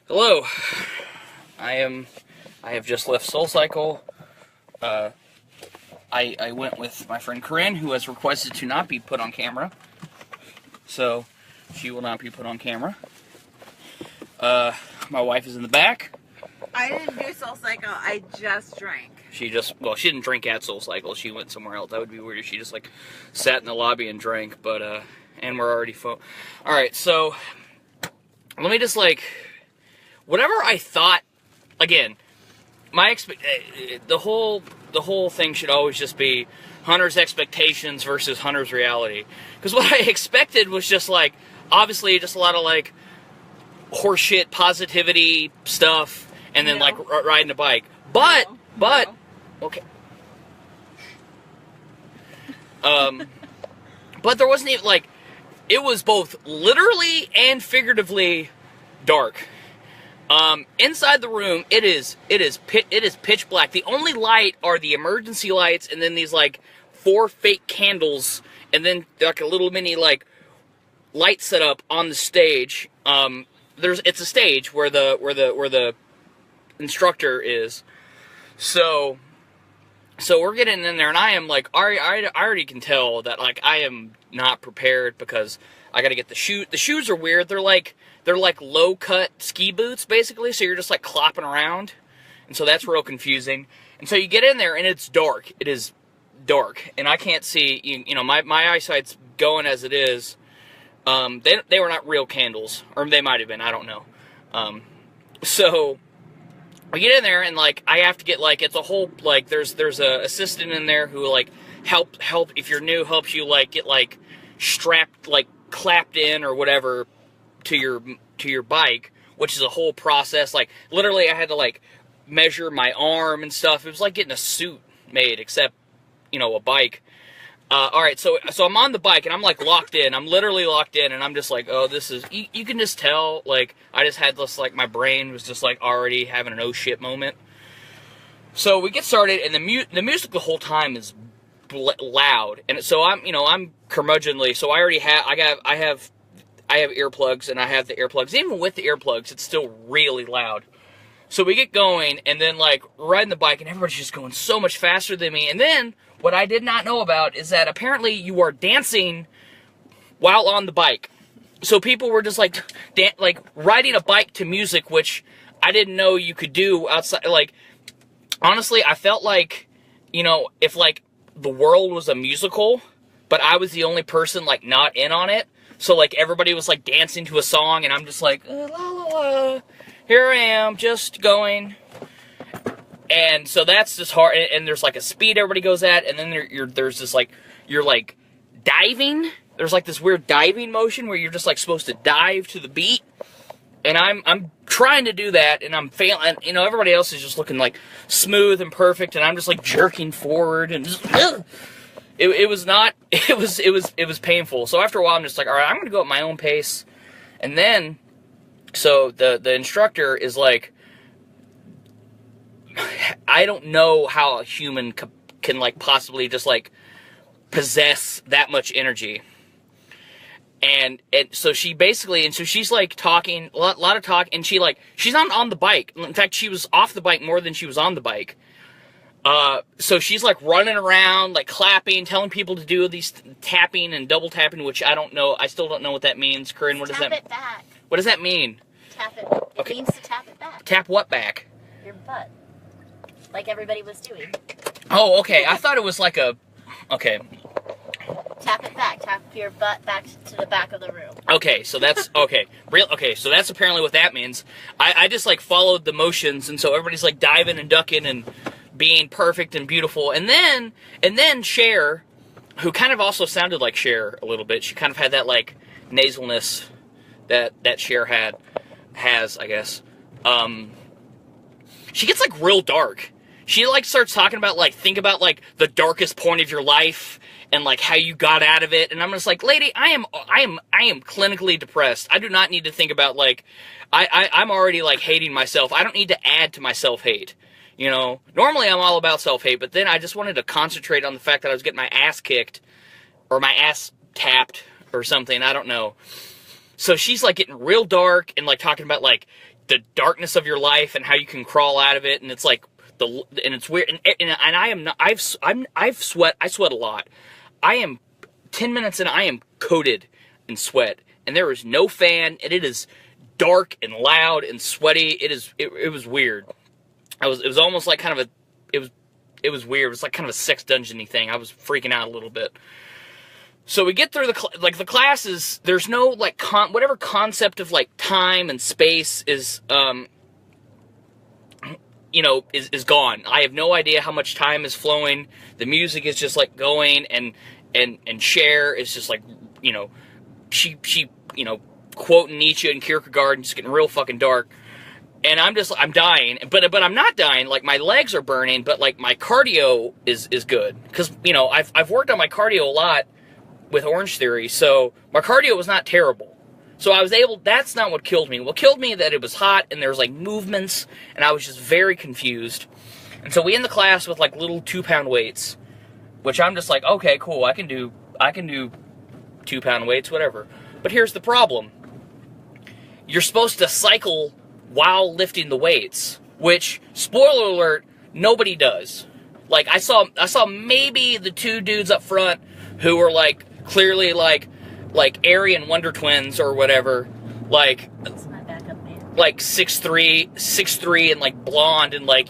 Hello. I have just left SoulCycle. I went with my friend Corinne, who has requested to not be put on camera. So she will not be put on camera. My wife is in the back. I didn't do SoulCycle, I just drank. She didn't drink at SoulCycle. She went somewhere else. That would be weird if she just sat in the lobby and drank, but and we're already Alright, so let me just whatever I thought, again, the whole thing should always just be Hunter's expectations versus Hunter's reality. Because what I expected was just obviously just a lot of horseshit positivity stuff, and then riding a bike. But okay. But there wasn't even it was both literally and figuratively dark. Inside the room, it is pitch black. The only light are the emergency lights, and then these 4 fake candles, and then a little mini light set up on the stage. It's a stage where the instructor is. So we're getting in there, and I am I already can tell that I am not prepared, because I got to get the shoes. The shoes are weird. They're low cut ski boots basically. So you're just clopping around, and so that's real confusing. And so you get in there, and it's dark. It is dark, and I can't see. You know, my eyesight's going as it is. They were not real candles, or they might have been. I don't know. So I get in there, and I have to get it's a whole there's a assistant in there who help if you're new, helps you get strapped clapped in or whatever to your bike, which is a whole process. Literally I had to measure my arm and stuff. It was like getting a suit made, except a bike. Alright, so I'm on the bike, and I'm locked in. I'm literally locked in, and I'm just oh, this is, you can just tell, I just had this, my brain was just already having an oh shit moment. So we get started, and the music the whole time is loud, and so I'm curmudgeonly, so I already I have earplugs, and I have the earplugs. Even with the earplugs, it's still really loud. So we get going, and then riding the bike, and everybody's just going so much faster than me. And then what I did not know about is that apparently you are dancing while on the bike. So people were just riding a bike to music, which I didn't know you could do outside. Honestly, I felt if the world was a musical, but I was the only person not in on it. So everybody was dancing to a song, and I'm just la la la. Here I am, just going. And so that's just hard. And there's a speed everybody goes at, and then there's this you're diving. There's this weird diving motion where you're just supposed to dive to the beat. And I'm trying to do that, and I'm failing. Everybody else is just looking smooth and perfect, and I'm just jerking forward, and just, it was painful. So after a while, I'm just all right, I'm gonna go at my own pace. And then so the instructor is I don't know how a human can possibly just possess that much energy. And so she basically, so she's talking, a lot of talk, and she's not on the bike. In fact, she was off the bike more than she was on the bike. So she's running around, clapping, telling people to do these tapping and double tapping, which I don't know. I still don't know what that means. Corinne, what does that mean? Tap it back. What does that mean? Tap it. It means to tap it back. Tap what back? Your butt. Like everybody was doing. Oh, okay. I thought it was okay. Tap it back. Tap your butt back to the back of the room. Okay, so that's, okay. So that's apparently what that means. I just followed the motions, and so everybody's diving and ducking and being perfect and beautiful. And then Cher, who kind of also sounded like Cher a little bit. She kind of had that nasalness that Cher has, I guess. She gets real dark. She starts talking about think about the darkest point of your life, and how you got out of it. And I'm just lady, I am clinically depressed. I do not need to think about I'm already hating myself. I don't need to add to my self-hate. Normally I'm all about self-hate, but then I just wanted to concentrate on the fact that I was getting my ass kicked, or my ass tapped, or something. I don't know. So she's like getting real dark and like talking about like the darkness of your life and how you can crawl out of it, and it's like and it's weird, and I am not, I sweat a lot. I am 10 minutes and I am coated in sweat, and there is no fan, and it is dark and loud and sweaty. It was weird. It was almost like kind of it was weird. It was like kind of a sex dungeon-y thing. I was freaking out a little bit. So we get through the classes. There's no like whatever concept of like time and space is is gone. I have no idea how much time is flowing. The music is just like going, and Cher is just like, she quoting Nietzsche and Kierkegaard and just getting real fucking dark. And I'm dying, but I'm not dying. Like, my legs are burning, but like my cardio is good, because I've worked on my cardio a lot with Orange Theory, so my cardio was not terrible. So I was able. That's not what killed me. What killed me that it was hot and there was like movements, and I was just very confused. And so we end the class with like little 2-pound weights, which I'm just like, okay, cool. I can do 2-pound weights, whatever. But here's the problem: you're supposed to cycle while lifting the weights, which, spoiler alert, nobody does. Like, I saw maybe the 2 dudes up front who were like clearly like Aryan Wonder Twins or whatever, like That's my backup man. like 6'3", and like blonde and like,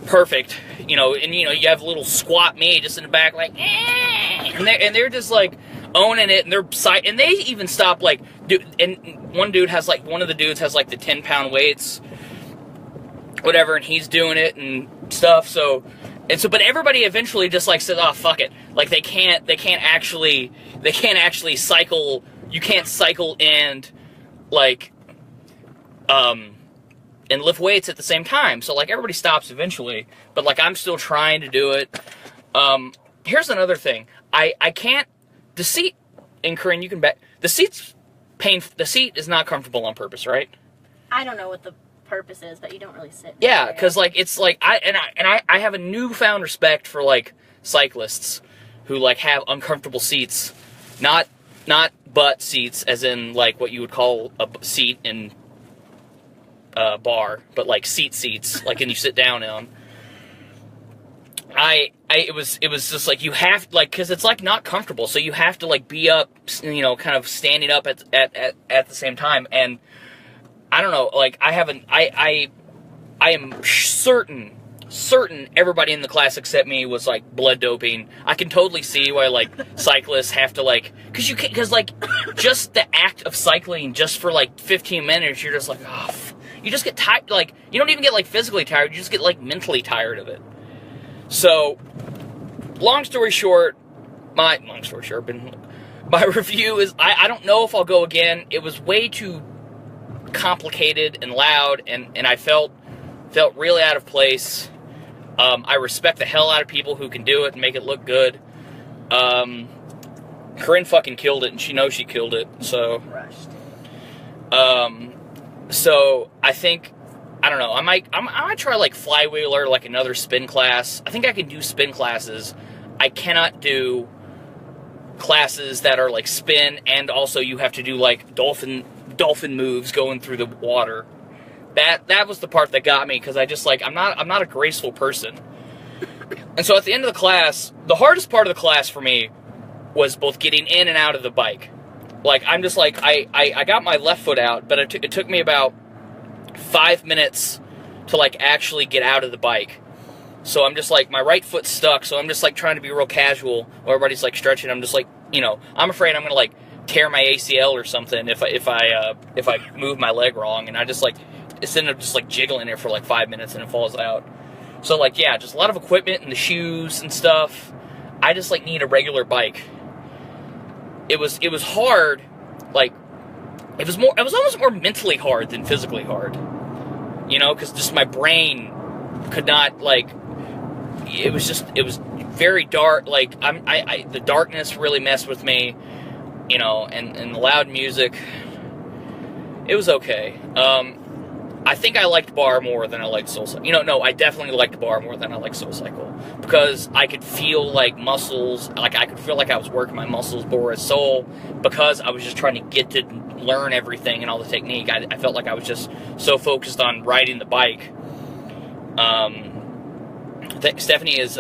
perfect, and you have a little squat me just in the back like, and they're just like owning it, and and they even stop like, dude, and one of the dudes has like the 10-pound weights, whatever, and he's doing it and stuff. But everybody eventually just like says, "Oh, fuck it!" Like they can't actually cycle. You can't cycle and like and lift weights at the same time. So like everybody stops eventually, but like I'm still trying to do it. Here's another thing: I can't. The seat, and Corinne, you can bet the seat's painful. The seat is not comfortable on purpose, right? I don't know what the purpose is, but you don't really sit. Yeah, there. because like it's like I have a newfound respect for like cyclists who like have uncomfortable seats, not butt seats, as in like what you would call a seat in a bar, but like seats, like, and you sit down on. It was just like you have, like, because it's like not comfortable, so you have to like be up, kind of standing up at the same time. And I don't know, like I am certain everybody in the class except me was like blood doping. I can totally see why like cyclists have to like, because like just the act of cycling just for like 15 minutes, you're just like, oh, you just get tired. Like, you don't even get like physically tired, you just get like mentally tired of it. So, long story short, my review is, I don't know if I'll go again. It was way too complicated and loud, and I felt really out of place. I respect the hell out of people who can do it and make it look good. Corinne fucking killed it, and she knows she killed it. So, Rushed. So I think, I don't know, I might try like flywheel or like another spin class. I think I can do spin classes. I cannot do classes that are like spin, and also you have to do like dolphin moves going through the water. That was the part that got me, because I just like, I'm not a graceful person. And so at the end of the class, the hardest part of the class for me was both getting in and out of the bike. Like, I'm just like, I got my left foot out, but it took me about 5 minutes to like actually get out of the bike. So I'm just like, my right foot's stuck, so I'm just like trying to be real casual while everybody's like stretching. I'm just like, I'm afraid I'm gonna like tear my ACL or something if I move my leg wrong, and I just like, it's ended up just like jiggling it for like 5 minutes and it falls out. So like, yeah, just a lot of equipment and the shoes and stuff. I just like need a regular bike. It was hard, like, it was almost more mentally hard than physically hard, because just my brain could not, like, it was very dark, like, the darkness really messed with me, and the loud music. It was okay. I think I liked bar more than I liked SoulCycle. No, I definitely liked bar more than I liked SoulCycle because I could feel like muscles, like I could feel like I was working my muscles more as Soul because I was just trying to get to learn everything and all the technique. I felt like I was just so focused on riding the bike. Stephanie is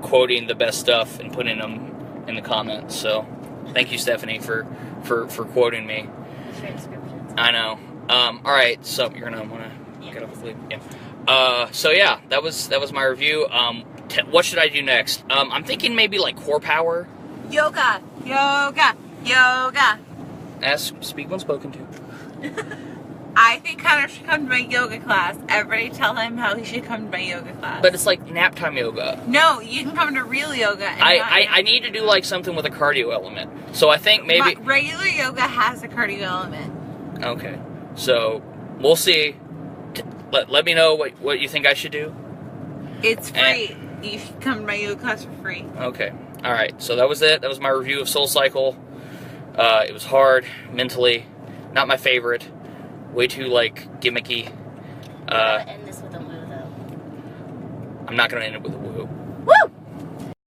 quoting the best stuff and putting them in the comments. So thank you, Stephanie, for quoting me. Transcriptions. I know. All right, so you're gonna want to get up and leave. Yeah. So yeah, that was my review. What should I do next? I'm thinking maybe like core power. Yoga. Speak when spoken to. I think Connor should come to my yoga class. Everybody tell him how he should come to my yoga class. But it's like nap time yoga. No, you can come to real yoga. And I need to do like something with a cardio element. So I think maybe But regular yoga has a cardio element. Okay. So we'll see. Let me know what you think I should do. It's free. You should come to my yoga class for free. Okay. All right. So that was it. That was my review of SoulCycle. It was hard mentally, not my favorite. Way too like gimmicky. I'm gonna end this with a woo though. I'm not gonna end it with a woo.